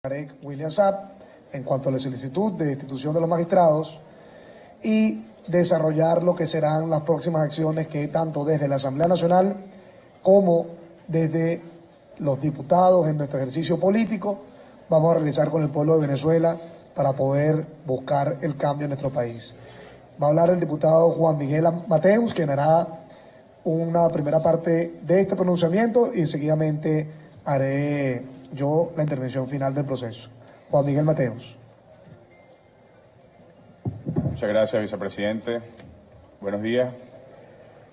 Tarek William Saab en cuanto a la solicitud de destitución de los magistrados y desarrollar lo que serán las próximas acciones que tanto desde la Asamblea Nacional como desde los diputados en nuestro ejercicio político vamos a realizar con el pueblo de Venezuela para poder buscar el cambio en nuestro país. Va a hablar el diputado Juan Miguel Mateus, quien hará una primera parte de este pronunciamiento y seguidamente haré yo la intervención final del proceso. Juan Miguel Mateus. Muchas gracias, vicepresidente. Buenos días.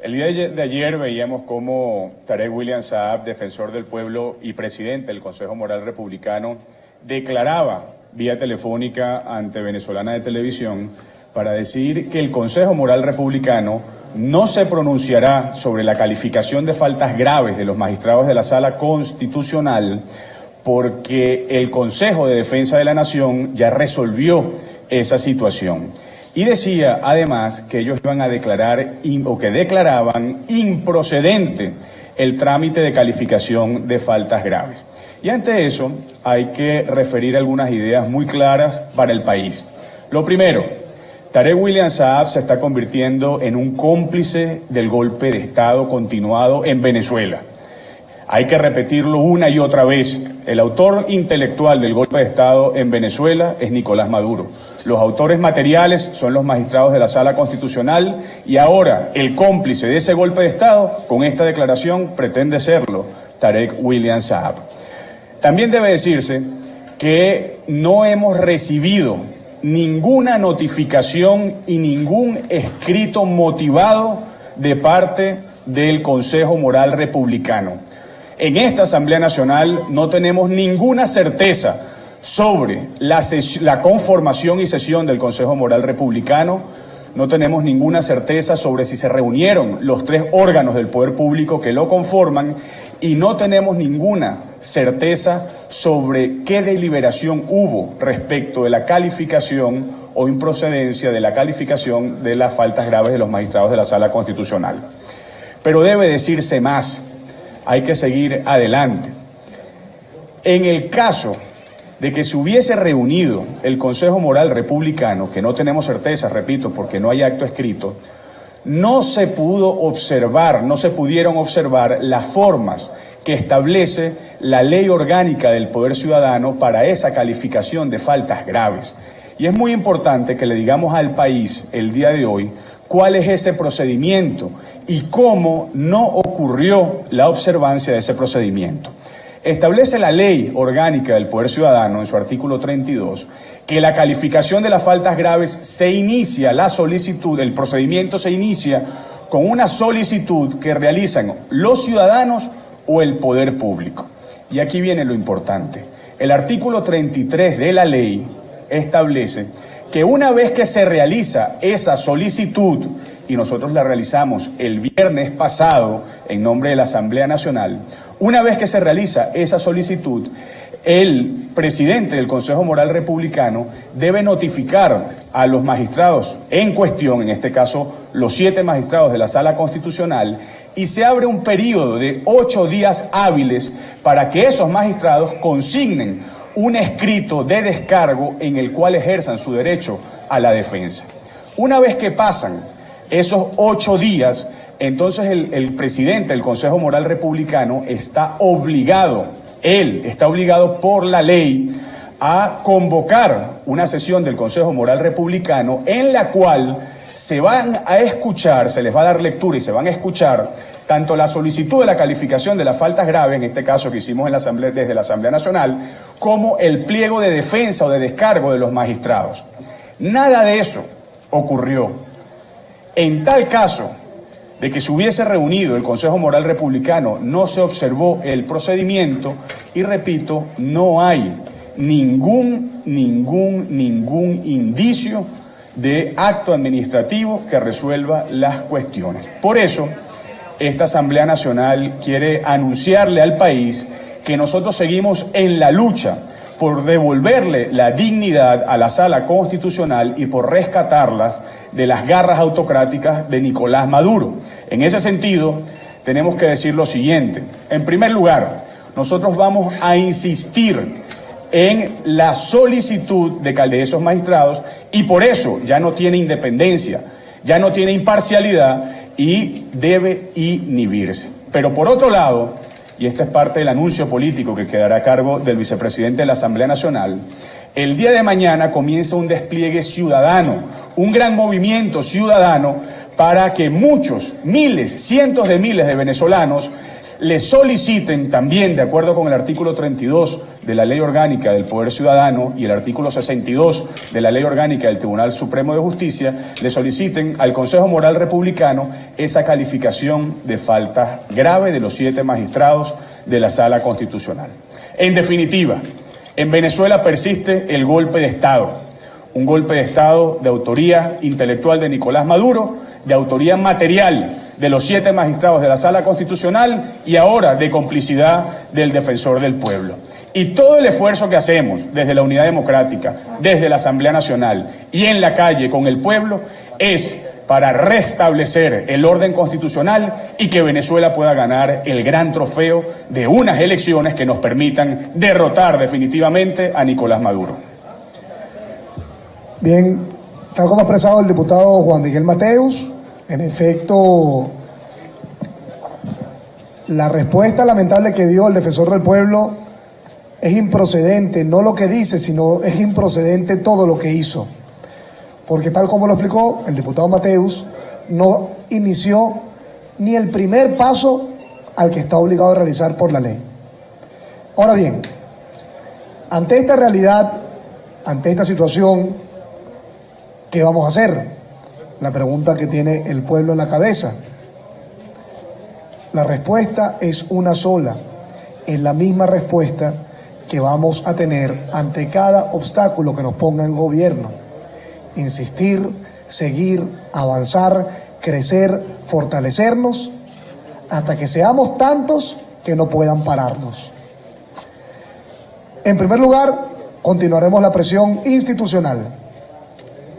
El día de ayer veíamos cómo Tarek William Saab, defensor del pueblo y presidente del Consejo Moral Republicano, declaraba vía telefónica ante Venezolana de Televisión para decir que el Consejo Moral Republicano no se pronunciará sobre la calificación de faltas graves de los magistrados de la Sala Constitucional porque el Consejo de Defensa de la Nación ya resolvió esa situación. Y decía, además, que ellos iban a declarar, o que declaraban improcedente el trámite de calificación de faltas graves. Y ante eso, hay que referir algunas ideas muy claras para el país. Lo primero, Tarek William Saab se está convirtiendo en un cómplice del golpe de Estado continuado en Venezuela. Hay que repetirlo una y otra vez. El autor intelectual del golpe de Estado en Venezuela es Nicolás Maduro. Los autores materiales son los magistrados de la Sala Constitucional y ahora el cómplice de ese golpe de Estado, con esta declaración, pretende serlo, Tarek William Saab. También debe decirse que no hemos recibido ninguna notificación y ningún escrito motivado de parte del Consejo Moral Republicano. En esta Asamblea Nacional no tenemos ninguna certeza sobre la conformación y sesión del Consejo Moral Republicano, no tenemos ninguna certeza sobre si se reunieron los tres órganos del poder público que lo conforman y no tenemos ninguna certeza sobre qué deliberación hubo respecto de la calificación o improcedencia de la calificación de las faltas graves de los magistrados de la Sala Constitucional. Pero debe decirse más. Hay que seguir adelante. En el caso de que se hubiese reunido el Consejo Moral Republicano, que no tenemos certeza, repito, porque no hay acto escrito, no se pudieron observar las formas que establece la Ley Orgánica del Poder Ciudadano para esa calificación de faltas graves. Y es muy importante que le digamos al país el día de hoy cuál es ese procedimiento y cómo no ocurrió la observancia de ese procedimiento. Establece la Ley Orgánica del Poder Ciudadano, en su artículo 32, que la calificación de las faltas graves se inicia, el procedimiento se inicia con una solicitud que realizan los ciudadanos o el poder público. Y aquí viene lo importante. El artículo 33 de la ley establece que una vez que se realiza esa solicitud, y nosotros la realizamos el viernes pasado en nombre de la Asamblea Nacional, una vez que se realiza esa solicitud, el presidente del Consejo Moral Republicano debe notificar a los magistrados en cuestión, en este caso los 7 magistrados de la Sala Constitucional, y se abre un periodo de 8 días hábiles para que esos magistrados consignen un escrito de descargo en el cual ejerzan su derecho a la defensa. Una vez que pasan esos 8 días, entonces el presidente del Consejo Moral Republicano está obligado por la ley a convocar una sesión del Consejo Moral Republicano en la cual se van a escuchar, se les va a dar lectura y se van a escuchar tanto la solicitud de la calificación de las faltas graves, en este caso que hicimos en la Asamblea, desde la Asamblea Nacional, como el pliego de defensa o de descargo de los magistrados. Nada de eso ocurrió. En tal caso de que se hubiese reunido el Consejo Moral Republicano, no se observó el procedimiento y, repito, no hay ningún indicio de acto administrativo que resuelva las cuestiones. Por eso, esta Asamblea Nacional quiere anunciarle al país que nosotros seguimos en la lucha por devolverle la dignidad a la Sala Constitucional y por rescatarlas de las garras autocráticas de Nicolás Maduro. En ese sentido, tenemos que decir lo siguiente. En primer lugar, nosotros vamos a insistir en la solicitud de esos magistrados y por eso ya no tiene independencia, ya no tiene imparcialidad y debe inhibirse. Pero por otro lado, y esta es parte del anuncio político que quedará a cargo del vicepresidente de la Asamblea Nacional, el día de mañana comienza un despliegue ciudadano, un gran movimiento ciudadano para que muchos, miles, cientos de miles de venezolanos le soliciten también, de acuerdo con el artículo 32 de la Ley Orgánica del Poder Ciudadano y el artículo 62 de la Ley Orgánica del Tribunal Supremo de Justicia, le soliciten al Consejo Moral Republicano esa calificación de falta grave de los 7 magistrados de la Sala Constitucional. En definitiva, en Venezuela persiste el golpe de Estado, un golpe de Estado de autoría intelectual de Nicolás Maduro, de autoría material de los 7 magistrados de la Sala Constitucional y ahora de complicidad del Defensor del Pueblo. Y todo el esfuerzo que hacemos desde la Unidad Democrática, desde la Asamblea Nacional y en la calle con el pueblo es para restablecer el orden constitucional y que Venezuela pueda ganar el gran trofeo de unas elecciones que nos permitan derrotar definitivamente a Nicolás Maduro. Bien, tal como ha expresado el diputado Juan Miguel Mateus, en efecto, la respuesta lamentable que dio el Defensor del Pueblo es improcedente, no lo que dice, sino es improcedente todo lo que hizo. Porque tal como lo explicó el diputado Mateus, no inició ni el primer paso al que está obligado a realizar por la ley. Ahora bien, ante esta realidad, ante esta situación, ¿qué vamos a hacer? La pregunta que tiene el pueblo en la cabeza. La respuesta es una sola, es la misma respuesta que vamos a tener ante cada obstáculo que nos ponga el gobierno. Insistir, seguir, avanzar, crecer, fortalecernos, hasta que seamos tantos que no puedan pararnos. En primer lugar, continuaremos la presión institucional,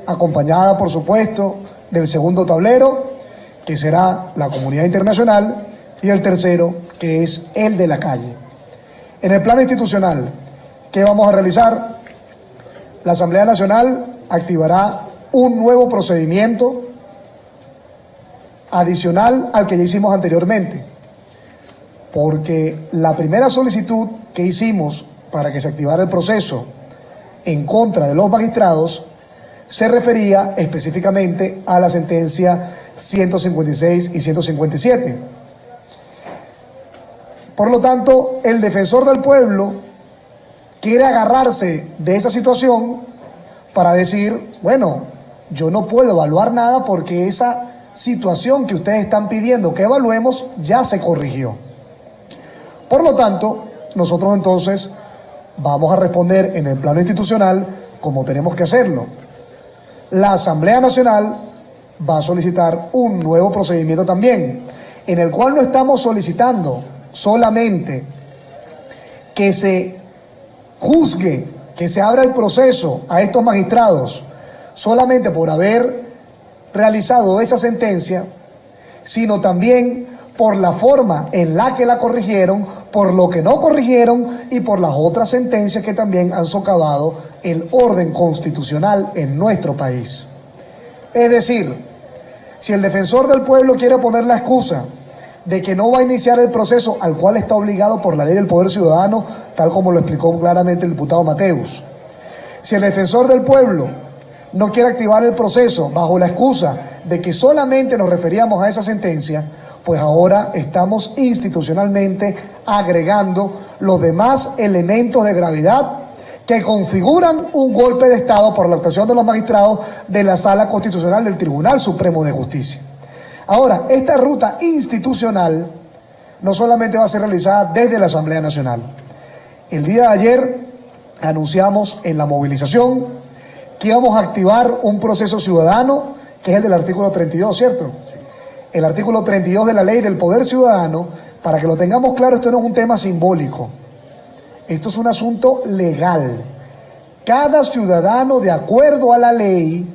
acompañada, por supuesto, del segundo tablero, que será la comunidad internacional, y el tercero, que es el de la calle. En el plano institucional, ¿qué vamos a realizar? La Asamblea Nacional activará un nuevo procedimiento adicional al que ya hicimos anteriormente, porque la primera solicitud que hicimos para que se activara el proceso en contra de los magistrados se refería específicamente a la sentencia 156 y 157. Por lo tanto, el Defensor del Pueblo quiere agarrarse de esa situación para decir, bueno, yo no puedo evaluar nada porque esa situación que ustedes están pidiendo que evaluemos ya se corrigió. Por lo tanto, nosotros entonces vamos a responder en el plano institucional como tenemos que hacerlo. La Asamblea Nacional va a solicitar un nuevo procedimiento también, en el cual no estamos solicitando solamente que se juzgue, que se abra el proceso a estos magistrados solamente por haber realizado esa sentencia, sino también por la forma en la que la corrigieron, por lo que no corrigieron y por las otras sentencias que también han socavado el orden constitucional en nuestro país. Es decir, si el Defensor del Pueblo quiere poner la excusa de que no va a iniciar el proceso al cual está obligado por la ley del Poder Ciudadano, tal como lo explicó claramente el diputado Mateus, si el Defensor del Pueblo no quiere activar el proceso bajo la excusa de que solamente nos referíamos a esa sentencia, pues ahora estamos institucionalmente agregando los demás elementos de gravedad que configuran un golpe de Estado por la actuación de los magistrados de la Sala Constitucional del Tribunal Supremo de Justicia. Ahora, esta ruta institucional no solamente va a ser realizada desde la Asamblea Nacional. El día de ayer anunciamos en la movilización que íbamos a activar un proceso ciudadano, que es el del artículo 32, ¿cierto? El artículo 32 de la Ley del Poder Ciudadano, para que lo tengamos claro, esto no es un tema simbólico. Esto es un asunto legal. Cada ciudadano, de acuerdo a la ley,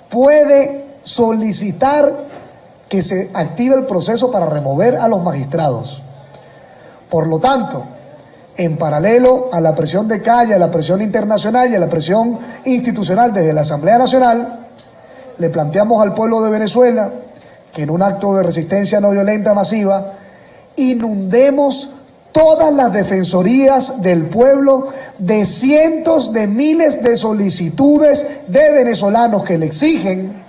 puede solicitar que se active el proceso para remover a los magistrados. Por lo tanto, en paralelo a la presión de calle, a la presión internacional y a la presión institucional desde la Asamblea Nacional, le planteamos al pueblo de Venezuela que en un acto de resistencia no violenta masiva inundemos todas las defensorías del pueblo de cientos de miles de solicitudes de venezolanos que le exigen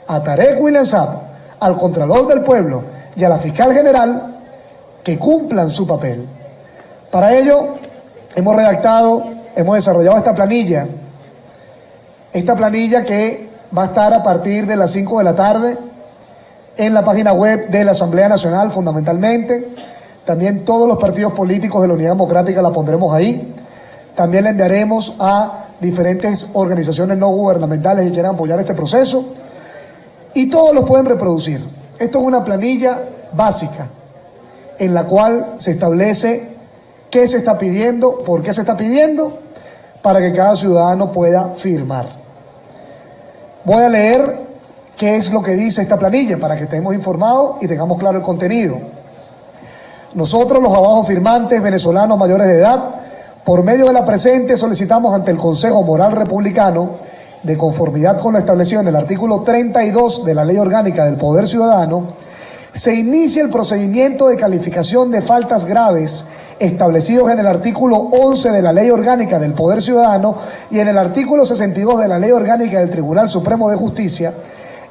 a Tarek William Saab, al Contralor del Pueblo y a la Fiscal General que cumplan su papel. Para ello hemos desarrollado esta planilla que va a estar a partir de las 5 de la tarde en la página web de la Asamblea Nacional fundamentalmente. También todos los partidos políticos de la Unidad Democrática la pondremos ahí. También la enviaremos a diferentes organizaciones no gubernamentales que quieran apoyar este proceso. Y todos los pueden reproducir. Esto es una planilla básica en la cual se establece qué se está pidiendo, por qué se está pidiendo, para que cada ciudadano pueda firmar. Voy a leer qué es lo que dice esta planilla para que estemos informados y tengamos claro el contenido. Nosotros, los abajo firmantes venezolanos mayores de edad, por medio de la presente solicitamos ante el Consejo Moral Republicano, de conformidad con lo establecido en el artículo 32 de la Ley Orgánica del Poder Ciudadano, se inicia el procedimiento de calificación de faltas graves establecidos en el artículo 11 de la Ley Orgánica del Poder Ciudadano y en el artículo 62 de la Ley Orgánica del Tribunal Supremo de Justicia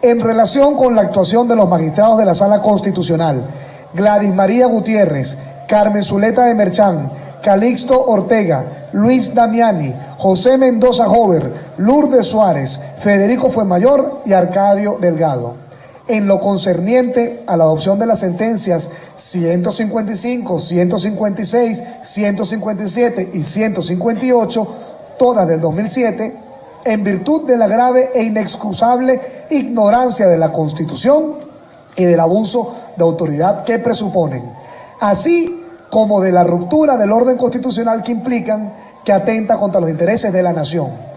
en relación con la actuación de los magistrados de la Sala Constitucional, Gladys María Gutiérrez, Carmen Zuleta de Merchán, Calixto Ortega, Luis Damiani, José Mendoza Jover, Lourdes Suárez, Federico Fuenmayor y Arcadio Delgado. En lo concerniente a la adopción de las sentencias 155, 156, 157 y 158, todas del 2007, en virtud de la grave e inexcusable ignorancia de la Constitución y del abuso de autoridad que presuponen, así como de la ruptura del orden constitucional que implican que atenta contra los intereses de la nación.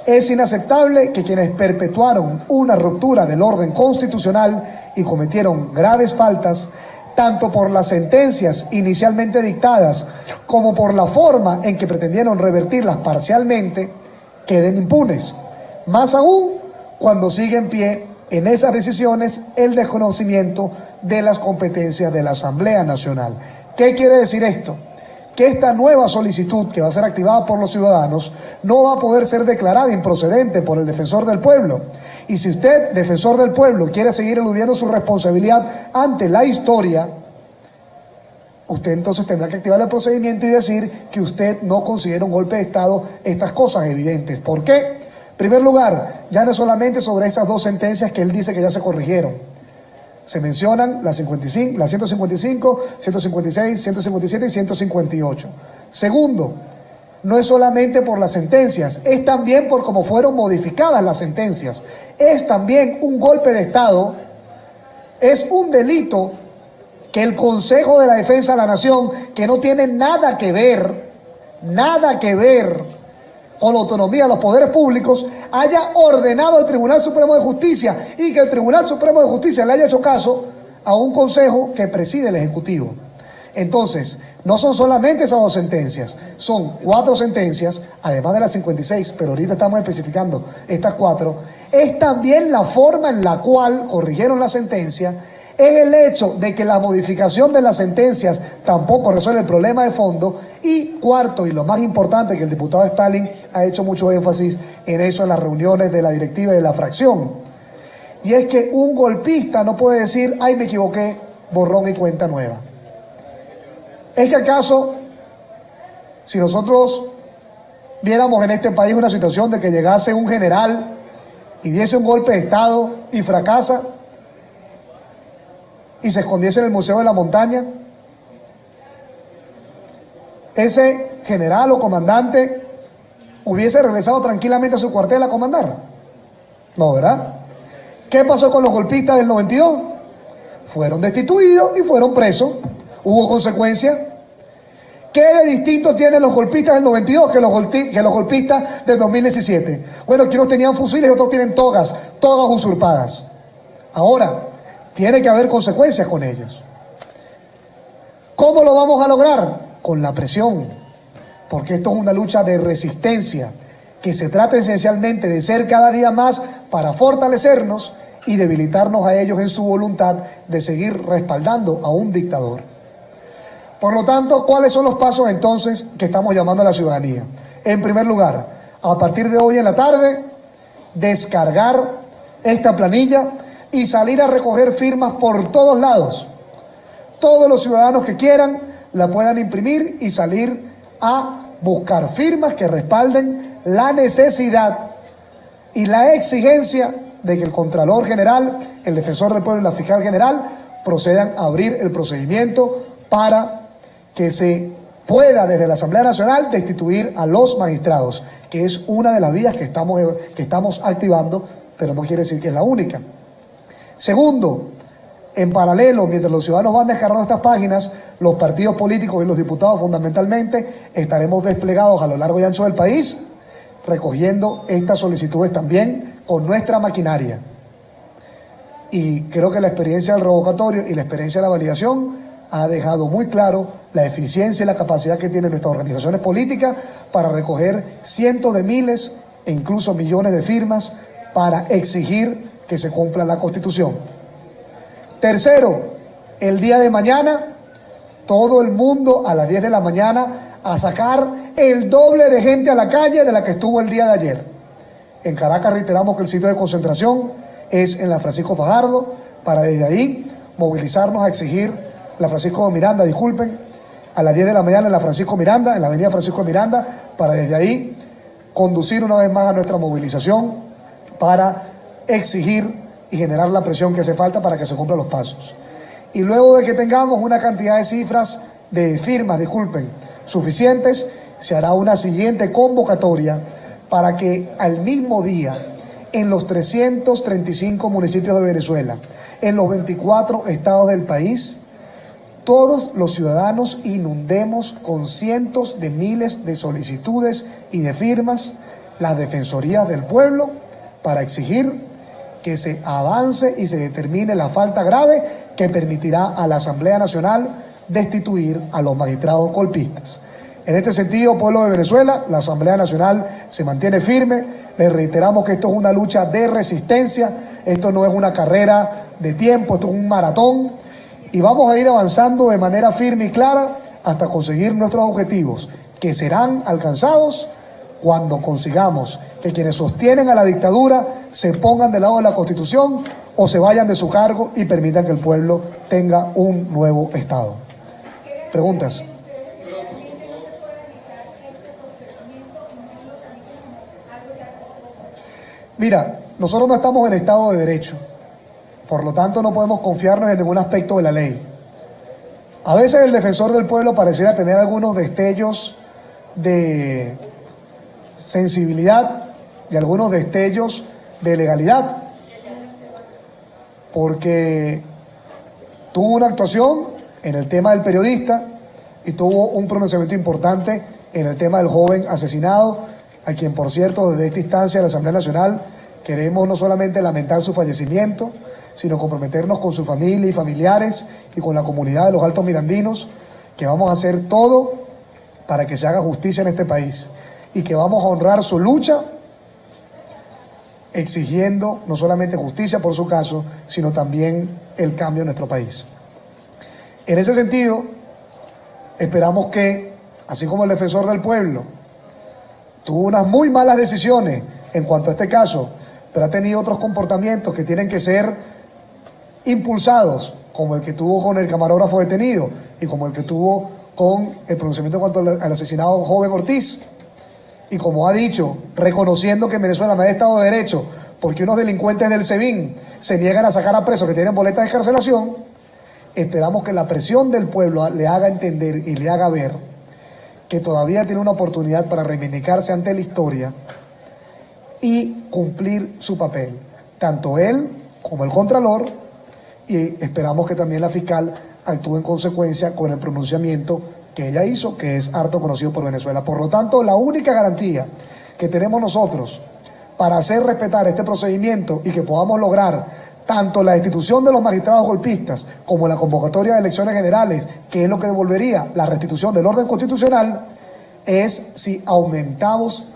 Es inaceptable que quienes perpetuaron una ruptura del orden constitucional y cometieron graves faltas, tanto por las sentencias inicialmente dictadas como por la forma en que pretendieron revertirlas parcialmente, queden impunes. Más aún cuando sigue en pie en esas decisiones el desconocimiento de las competencias de la Asamblea Nacional. ¿Qué quiere decir esto? Que esta nueva solicitud que va a ser activada por los ciudadanos no va a poder ser declarada improcedente por el defensor del pueblo. Y si usted, defensor del pueblo, quiere seguir eludiendo su responsabilidad ante la historia, usted entonces tendrá que activar el procedimiento y decir que usted no considera un golpe de Estado estas cosas evidentes. ¿Por qué? En primer lugar, ya no es solamente sobre esas dos sentencias que él dice que ya se corrigieron. Se mencionan las 155, 156, 157 y 158. Segundo, no es solamente por las sentencias, es también por cómo fueron modificadas las sentencias. Es también un golpe de Estado, es un delito que el Consejo de la Defensa de la Nación, que no tiene nada que ver con la autonomía de los poderes públicos, haya ordenado al Tribunal Supremo de Justicia y que el Tribunal Supremo de Justicia le haya hecho caso a un consejo que preside el Ejecutivo. Entonces, no son solamente esas dos sentencias, son 4 sentencias, además de las 56, pero ahorita estamos especificando estas 4. Es también la forma en la cual corrigieron la sentencia, es el hecho de que la modificación de las sentencias tampoco resuelve el problema de fondo. Y cuarto, y lo más importante, que el diputado Stalin ha hecho mucho énfasis en eso en las reuniones de la directiva y de la fracción, y es que un golpista no puede decir, ay, me equivoqué, borrón y cuenta nueva. ¿Es que acaso, si nosotros viéramos en este país una situación de que llegase un general y diese un golpe de Estado y fracasa, y se escondiese en el Museo de la Montaña, ese general o comandante hubiese regresado tranquilamente a su cuartel a comandar? No, ¿verdad? ¿Qué pasó con los golpistas del 92? Fueron destituidos y fueron presos. ¿Hubo consecuencias? ¿Qué de distinto tienen los golpistas del 92 que los golpistas del 2017? Bueno, que unos tenían fusiles y otros tienen togas usurpadas. Ahora, tiene que haber consecuencias con ellos. ¿Cómo lo vamos a lograr? Con la presión. porque esto es una lucha de resistencia, que se trata esencialmente de ser cada día más para fortalecernos y debilitarnos a ellos en su voluntad de seguir respaldando a un dictador. Por lo tanto, ¿cuáles son los pasos entonces que estamos llamando a la ciudadanía? En primer lugar, a partir de hoy en la tarde, descargar esta planilla y salir a recoger firmas por todos lados. Todos los ciudadanos que quieran la puedan imprimir y salir a buscar firmas que respalden la necesidad y la exigencia de que el Contralor General, el Defensor del Pueblo y la Fiscal General procedan a abrir el procedimiento para que se pueda desde la Asamblea Nacional destituir a los magistrados, que es una de las vías que estamos activando, pero no quiere decir que es la única. Segundo, en paralelo, mientras los ciudadanos van descargando estas páginas, los partidos políticos y los diputados fundamentalmente estaremos desplegados a lo largo y ancho del país, recogiendo estas solicitudes también con nuestra maquinaria. Y creo que la experiencia del revocatorio y la experiencia de la validación ha dejado muy claro la eficiencia y la capacidad que tienen nuestras organizaciones políticas para recoger cientos de miles e incluso millones de firmas para exigir que se cumpla la Constitución. Tercero, el día de mañana, todo el mundo a las 10 de la mañana a sacar el doble de gente a la calle de la que estuvo el día de ayer. En Caracas reiteramos que el sitio de concentración es en la Francisco Fajardo, para desde ahí movilizarnos a exigir, la Francisco Miranda, disculpen, a las 10 de la mañana en la Francisco Miranda, en la avenida Francisco Miranda, para desde ahí conducir una vez más a nuestra movilización para exigir y generar la presión que hace falta para que se cumplan los pasos. Y luego de que tengamos una cantidad de cifras, de firmas, disculpen, suficientes, se hará una siguiente convocatoria para que al mismo día, en los 335 municipios de Venezuela, en los 24 estados del país, todos los ciudadanos inundemos con cientos de miles de solicitudes y de firmas las defensorías del pueblo para exigir que se avance y se determine la falta grave que permitirá a la Asamblea Nacional destituir a los magistrados golpistas. En este sentido, pueblo de Venezuela, la Asamblea Nacional se mantiene firme. Les reiteramos que esto es una lucha de resistencia, esto no es una carrera de tiempo, esto es un maratón. Y vamos a ir avanzando de manera firme y clara hasta conseguir nuestros objetivos, que serán alcanzados cuando consigamos que quienes sostienen a la dictadura se pongan del lado de la Constitución o se vayan de su cargo y permitan que el pueblo tenga un nuevo Estado. ¿Preguntas? Mira, nosotros no estamos en Estado de Derecho. Por lo tanto, no podemos confiarnos en ningún aspecto de la ley. A veces el defensor del pueblo pareciera tener algunos destellos de sensibilidad y algunos destellos de legalidad, porque tuvo una actuación en el tema del periodista y tuvo un pronunciamiento importante en el tema del joven asesinado, a quien, por cierto, desde esta instancia de la Asamblea Nacional queremos no solamente lamentar su fallecimiento, sino comprometernos con su familia y familiares y con la comunidad de los Altos Mirandinos, que vamos a hacer todo para que se haga justicia en este país y que vamos a honrar su lucha exigiendo no solamente justicia por su caso, sino también el cambio en nuestro país. En ese sentido, esperamos que, así como el defensor del pueblo tuvo unas muy malas decisiones en cuanto a este caso, pero ha tenido otros comportamientos que tienen que ser impulsados, como el que tuvo con el camarógrafo detenido y como el que tuvo con el pronunciamiento en cuanto al asesinado joven Ortiz, y como ha dicho, reconociendo que en Venezuela no hay Estado de Derecho porque unos delincuentes del SEBIN se niegan a sacar a presos que tienen boletas de excarcelación, esperamos que la presión del pueblo le haga entender y le haga ver que todavía tiene una oportunidad para reivindicarse ante la historia y cumplir su papel, tanto él como el Contralor, y esperamos que también la fiscal actúe en consecuencia con el pronunciamiento que ella hizo, que es harto conocido por Venezuela. Por lo tanto, la única garantía que tenemos nosotros para hacer respetar este procedimiento y que podamos lograr tanto la destitución de los magistrados golpistas como la convocatoria de elecciones generales, que es lo que devolvería la restitución del orden constitucional, es si aumentamos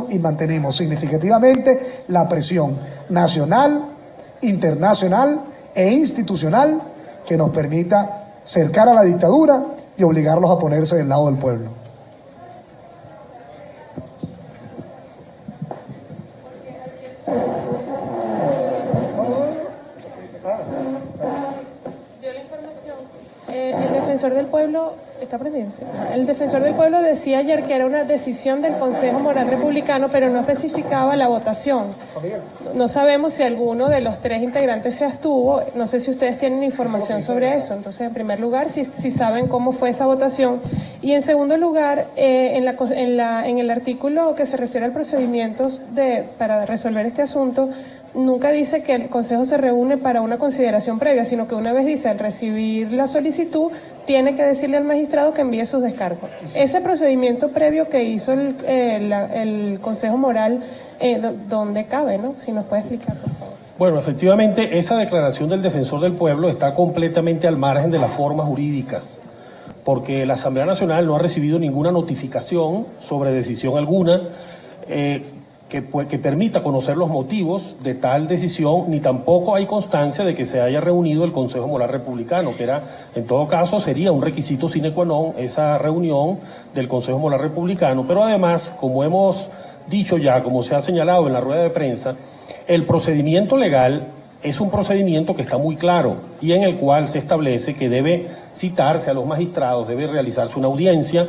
y mantenemos significativamente la presión nacional, internacional e institucional que nos permita cercar a la dictadura y obligarlos a ponerse del lado del pueblo. El defensor del pueblo está prendido, ¿sí? El defensor del pueblo decía ayer que era una decisión del Consejo Moral Republicano, pero no especificaba la votación. No sabemos si alguno de los 3 integrantes se abstuvo. No sé si ustedes tienen información sobre eso. Entonces, en primer lugar, si saben cómo fue esa votación. Y en segundo lugar, en el artículo que se refiere al procedimiento para resolver este asunto, nunca dice que el Consejo se reúne para una consideración previa, sino que una vez dice, al recibir la solicitud, tiene que decirle al magistrado que envíe sus descargos. Ese procedimiento previo que hizo el Consejo Moral, ¿dónde cabe, no? Si nos puede explicar, por favor. Bueno, efectivamente, esa declaración del defensor del pueblo está completamente al margen de las formas jurídicas, porque la Asamblea Nacional no ha recibido ninguna notificación sobre decisión alguna que permita conocer los motivos de tal decisión, ni tampoco hay constancia de que se haya reunido el Consejo Moral Republicano, que era, en todo caso, sería un requisito sine qua non esa reunión del Consejo Moral Republicano. Pero además, como hemos dicho ya, como se ha señalado en la rueda de prensa, el procedimiento legal es un procedimiento que está muy claro y en el cual se establece que debe citarse a los magistrados, debe realizarse una audiencia,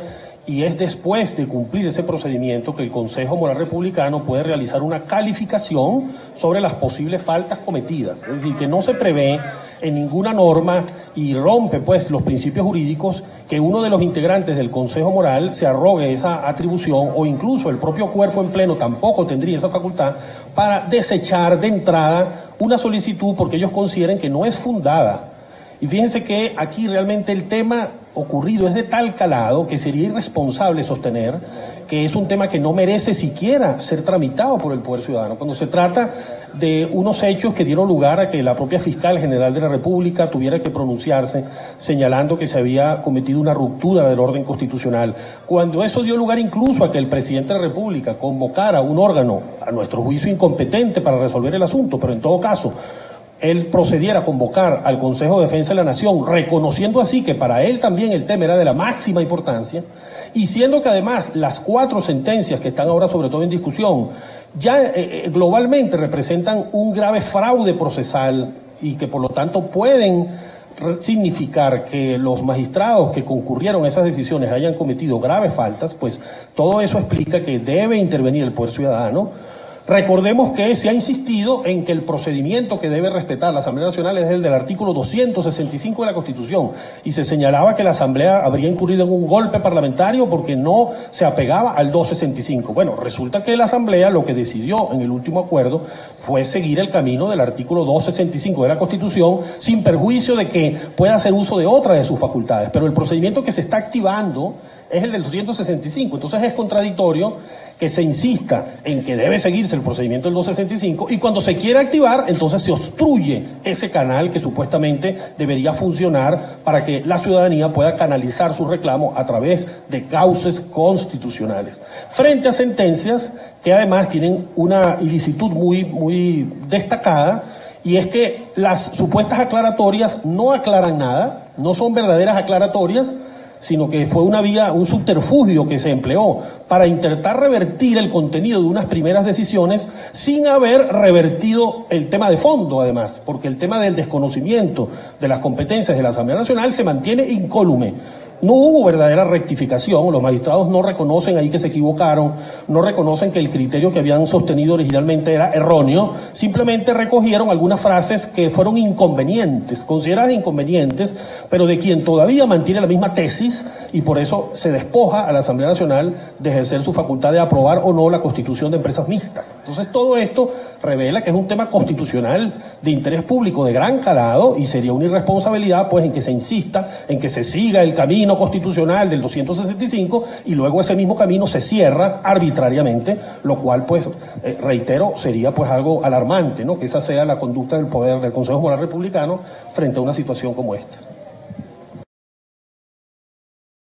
y es después de cumplir ese procedimiento que el Consejo Moral Republicano puede realizar una calificación sobre las posibles faltas cometidas. Es decir, que no se prevé en ninguna norma y rompe pues los principios jurídicos que uno de los integrantes del Consejo Moral se arrogue esa atribución, o incluso el propio cuerpo en pleno tampoco tendría esa facultad para desechar de entrada una solicitud porque ellos consideren que no es fundada. Y fíjense que aquí realmente el tema ocurrido es de tal calado que sería irresponsable sostener que es un tema que no merece siquiera ser tramitado por el Poder Ciudadano, cuando se trata de unos hechos que dieron lugar a que la propia Fiscal General de la República tuviera que pronunciarse señalando que se había cometido una ruptura del orden constitucional, cuando eso dio lugar incluso a que el Presidente de la República convocara un órgano, a nuestro juicio incompetente para resolver el asunto, pero en todo caso él procediera a convocar al Consejo de Defensa de la Nación, reconociendo así que para él también el tema era de la máxima importancia, y siendo que además las 4 sentencias que están ahora sobre todo en discusión ya globalmente representan un grave fraude procesal y que por lo tanto pueden significar que los magistrados que concurrieron a esas decisiones hayan cometido graves faltas, pues todo eso explica que debe intervenir el Poder Ciudadano. Recordemos que se ha insistido en que el procedimiento que debe respetar la Asamblea Nacional es el del artículo 265 de la Constitución, y se señalaba que la Asamblea habría incurrido en un golpe parlamentario porque no se apegaba al 265. Bueno, resulta que la Asamblea lo que decidió en el último acuerdo fue seguir el camino del artículo 265 de la Constitución, sin perjuicio de que pueda hacer uso de otra de sus facultades, pero el procedimiento que se está activando es el del 265, entonces es contradictorio que se insista en que debe seguirse el procedimiento del 265 y cuando se quiere activar, entonces se obstruye ese canal que supuestamente debería funcionar para que la ciudadanía pueda canalizar su reclamo a través de cauces constitucionales. Frente a sentencias que además tienen una ilicitud muy destacada, y es que las supuestas aclaratorias no aclaran nada, no son verdaderas aclaratorias, sino que fue una vía, un subterfugio que se empleó para intentar revertir el contenido de unas primeras decisiones sin haber revertido el tema de fondo, además, porque el tema del desconocimiento de las competencias de la Asamblea Nacional se mantiene incólume. No hubo verdadera rectificación, los magistrados no reconocen ahí que se equivocaron, no reconocen que el criterio que habían sostenido originalmente era erróneo, simplemente recogieron algunas frases que fueron inconvenientes, consideradas inconvenientes, pero de quien todavía mantiene la misma tesis, y por eso se despoja a la Asamblea Nacional de ejercer su facultad de aprobar o no la constitución de empresas mixtas. Entonces todo esto revela que es un tema constitucional de interés público de gran calado, y sería una irresponsabilidad pues en que se insista en que se siga el camino constitucional del 265 y luego ese mismo camino se cierra arbitrariamente, lo cual pues reitero sería pues algo alarmante, ¿no? Que esa sea la conducta del poder del Consejo Moral Republicano frente a una situación como esta.